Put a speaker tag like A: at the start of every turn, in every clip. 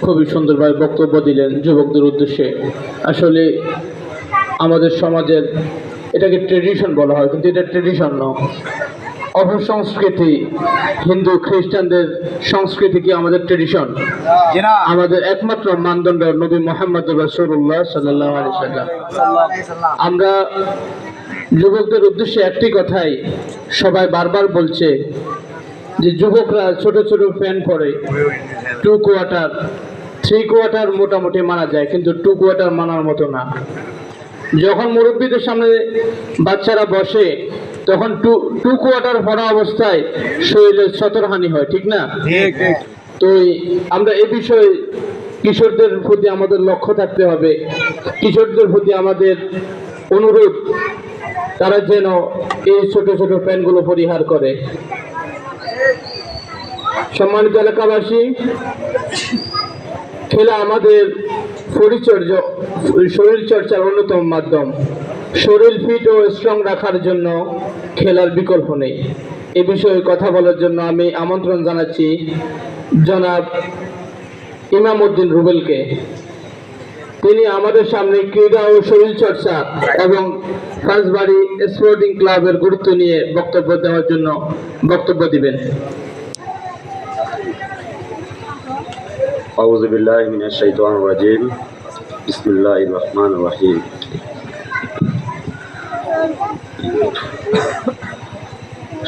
A: খুবই সুন্দরভাবে বক্তব্য দিলেন যুবকদের উদ্দেশ্যে। আসলে আমাদের সমাজের এটাকে ট্রেডিশন বলা হয়, কিন্তু এটা ট্রেডিশন নয়, অপসংস্কৃতি। হিন্দু খ্রিস্টানদের সংস্কৃতি কি আমাদের ট্রেডিশন? আমাদের একমাত্র মানদণ্ড নবী মুহাম্মদ রাসূলুল্লাহ সাল্লাল্লাহু আলাইহি সাল্লাম। আমরা যুবকদের উদ্দেশ্যে একটি কথাই সবাই বারবার বলছে যে যুবকরা ছোট ছোট প্যান্ট পরে, 2 কোয়ার্টার 3 কোয়ার্টার মোটামুটি মানা যায়, কিন্তু 2 কোয়ার্টার মানার মতো না। যখন মুরব্বীদের সামনে বাচ্চারা বসে তখন 2 কোয়ার্টার পরা অবস্থায় শরীরের সতর্কহানি হয়, ঠিক না? তো আমরা এই বিষয়ে কিশোরদের প্রতি আমাদের লক্ষ্য থাকতে হবে। কিশোরদের প্রতি আমাদের অনুরোধ, তারা যেন এই ছোট ছোট প্যান্টগুলো পরিহার করে। সম্মানিত এলাকাবাসী, খেলা আমাদের শরীর চর্চার অন্যতম মাধ্যম। শরীর ফিট ও স্ট্রং রাখার জন্য খেলার বিকল্প নেই। এ বিষয়ে কথা বলার জন্য আমি আমন্ত্রণ জানাচ্ছি জনাব ইমাম উদ্দিন রুবেলকে। তিনি আমাদের সামনে ক্রীড়া ও শরীর চর্চা এবং ফাঁসবাড়ি স্পোর্টিং ক্লাবের গুরুত্ব নিয়ে বক্তব্য দেওয়ার জন্য বক্তব্য দিবেন।
B: আউযু বিল্লাহি মিনাশ শাইতানির রাজিম। বিসমিল্লাহির রহমানির রহিম।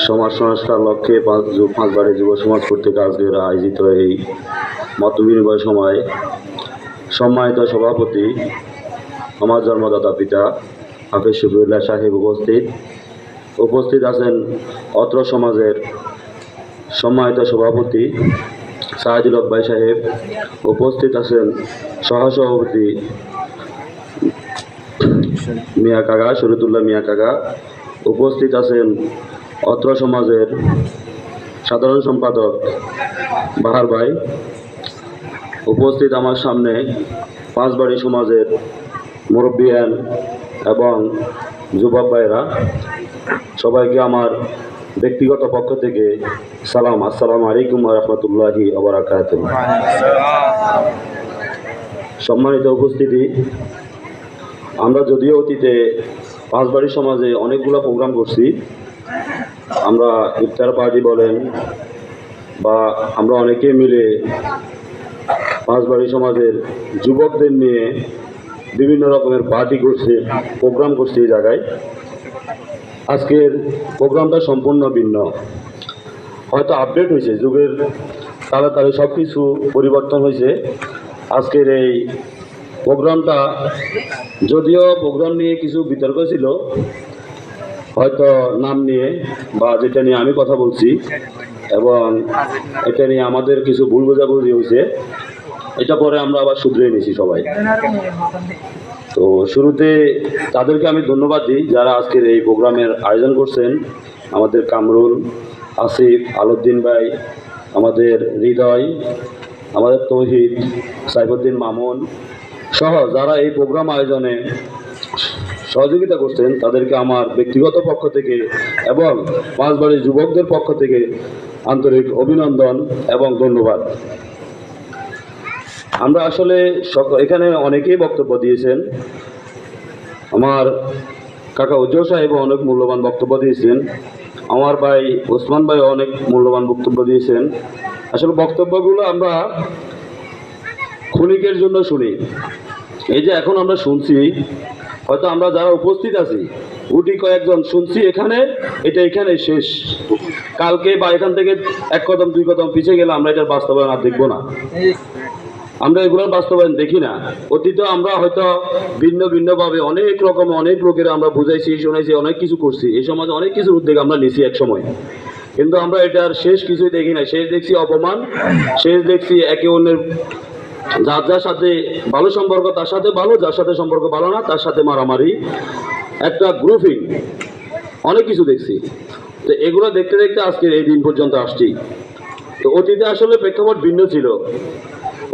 B: সমাজ সংস্কার লক্ষ্যে পাঁচবাড়ি যুব সমাজ কর্তৃক আজকের আয়োজিত এই মতবিনিময় সময় সম্মানিত সভাপতি, আমার জন্মদাতা পিতা হাফেজ শফিউল্লাহ সাহেব উপস্থিত আছেন অত্র সমাজের সম্মানিত সভাপতি সাইদুল হক ভাই সাহেব, উপস্থিত আছেন সহসভাপতি মিয়া কাকা, শরীয়তুল্লাহ মিয়া কাকা, উপস্থিত আছেন অত্র সমাজের সাধারণ সম্পাদক বাহার ভাই, উপস্থিত আমার সামনে পাঁচবাড়ি সমাজের মুরব্বিয়ান এবং যুবক ভাইরা, সবাইকে আমার ব্যক্তিগত পক্ষ থেকে সালাম, আসসালামু আলাইকুম ওয়া রাহমাতুল্লাহি ওয়া বারাকাতুহু। সম্মানিত উপস্থিতি, আমরা যদিও অতীতে পাঁচবাড়ি সমাজে অনেকগুলো প্রোগ্রাম করছি। আমরা ইফতার পার্টি বলেন বা আমরা অনেকে মিলে পাঁচবাড়ি সমাজের যুবকদের নিয়ে বিভিন্ন রকমের পার্টি করছি, প্রোগ্রাম করছি এই জায়গায়। আজকের প্রোগ্রামটা সম্পূর্ণ ভিন্ন, হয়তো আপডেট হয়েছে, যুগের তাড়াতাড়ি সব কিছু পরিবর্তন হয়েছে। আজকের এই প্রোগ্রামটা, যদিও প্রোগ্রাম নিয়ে কিছু বিতর্ক ছিল, হয়তো নাম নিয়ে বা যেটা নিয়ে আমি কথা বলছি, এবং এটা নিয়ে আমাদের কিছু ভুল বোঝাবুঝি হয়েছে, এটা পরে আমরা আবার শুধরে নিয়েছি সবাই। তো শুরুতে তাদেরকে আমি ধন্যবাদ দিই যারা আজকের এই প্রোগ্রামের আয়োজন করছেন। আমাদের কামরুল, আসিফ, আলউদ্দিন ভাই, আমাদের হৃদয়, আমাদের তৌহিদ, সাইফুদ্দিন মামুন সহ যারা এই প্রোগ্রাম আয়োজনে সহযোগিতা করছেন, তাদেরকে আমার ব্যক্তিগত পক্ষ থেকে এবং পাঁচবাড়ির যুবকদের পক্ষ থেকে আন্তরিক অভিনন্দন এবং ধন্যবাদ। আমরা আসলে এখানে অনেকেই বক্তব্য দিয়েছেন। আমার কাকা উজ্জ্বল সাহেব অনেক মূল্যবান বক্তব্য দিয়েছেন, আমার ভাই ওসমান ভাই অনেক মূল্যবান বক্তব্য দিয়েছেন। আসলে বক্তব্যগুলো আমরা ক্ষণিকের জন্য শুনি। এই যে এখন আমরা শুনছি, হয়তো আমরা যারা উপস্থিত আছি গুটি কয়েকজন শুনছি, এটা এখানে শেষ। কালকে বা এখান থেকে 1 কদম 2 কদম পিছিয়ে গেলে আমরা এটার বাস্তবায়ন আর দেখবো না, আমরা এগুলোর বাস্তবায়ন দেখি না। অতীতে আমরা হয়তো ভিন্ন ভিন্নভাবে অনেক রকম অনেক লোকের আমরা বুঝাইছি, শোনাইছি, অনেক কিছু করছি, এই সমাজে অনেক কিছুর উদ্যোগ আমরা নিছি এক সময়, কিন্তু আমরা এটার শেষ কিছুই দেখি না। শেষ দেখছি অপমান, শেষ দেখছি একে অন্যের যার সাথে ভালো সম্পর্ক তার সাথে ভালো, যার সাথে সম্পর্ক ভালো না তার সাথে মারামারি, একটা গ্রুপিং, অনেক কিছু দেখছি। তো এগুলো দেখতে দেখতে আজকের এই দিন পর্যন্ত আসছি। তো অতীতে আসলে প্রেক্ষাপট ভিন্ন ছিল।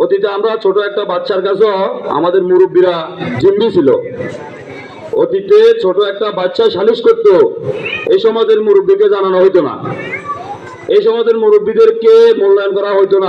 B: অতীতে আমরা ছোট একটা বাচ্চার কাছেও আমাদের মুরব্বীরা জিম্মি ছিল। অতীতে ছোট একটা বাচ্চা সালিশ করত, এই সমাজের মুরব্বীকে জানানো হইতো না, এই সমাজের মুরব্বীদেরকে মূল্যায়ন করা হইতো না।